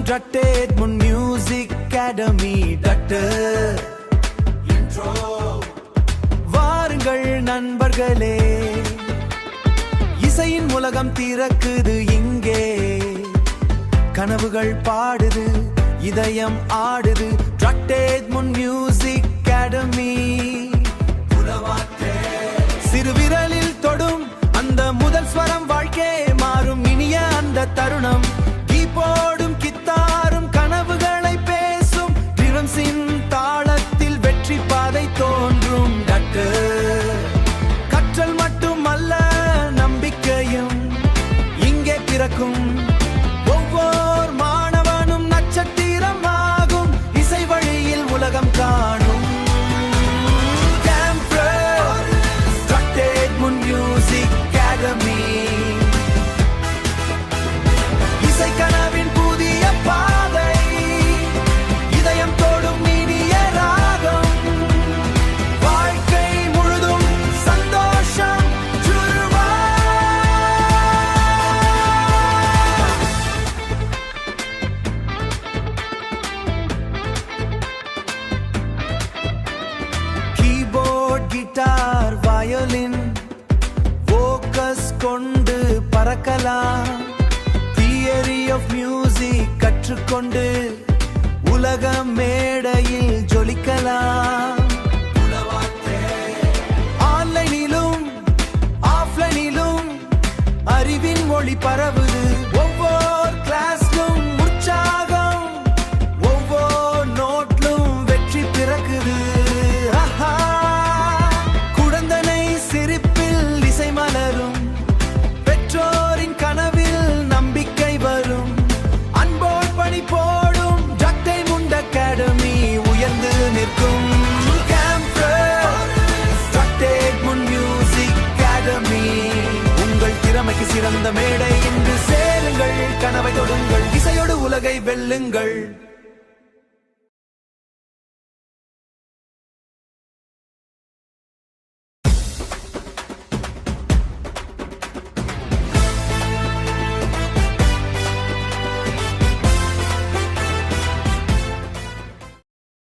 டக்டேட் முன் music academy doctor intro. வாருங்கள் நண்பர்களே, இசையின் உலகம் திறக்குது இங்கே. கனவுகள் பாடுது, இதயம் ஆடுது. டக்டேட் முன் மியூசிக் அகாடமி. சிறு விரலில் தொடும் அந்த முதல் ஸ்வரம் வாழ்க்கை மாறும் இனிய அந்த தருணம். கீபோர்டும் கித்தாரும் கனவுகளை பேசும். ட்ரம்ஸின் தாளத்தில் வெற்றி பாதை தோன்றும். கற்றல் மட்டும் அல்ல, நம்பிக்கையும் இங்கே பிறக்கும். ஒவ்வொரு மாணவனும் நட்சத்திரமாகும். இசை வழியில் உலகம் காணும். இசை கனவின் புதிய பாதை, இதயம் தோடும் இனிய ராகம். வாழ்க்கை முழுதும் சந்தோஷம். கீபோர்ட், கிட்டார், வயலின் ஃபோக்கஸ் கொண்டு பறக்கலாம். தியரி ஆஃப் மியூசிக் கற்றுக்கொண்டு உலக மேடையில் ஜொலிக்கலாம். ஆன்லைனிலும் ஆஃப்லைனிலும் அறிவின் மொழி பரவுது. ஒவ்வொரு கிளாஸ்லும் உற்சாகம், ஒவ்வொரு நோட்லும் வெற்றி பிறக்குது. குழந்தனை சிரிப்பில் இசை மலரும். பெற்றோரின் கனவில் நம்பிக்கை வரும். அன்போடு பணி போடும் டக்டேட் முன் அகாடமி உயர்ந்து நிற்கும். டக்டேட் முன் மியூசிக் அகாடமி. உங்கள் திறமைக்கு சிறந்த மேடை. இன்று சேருங்கள், கனவை தொடுங்கள், இசையோடு உலகை வெல்லுங்கள்.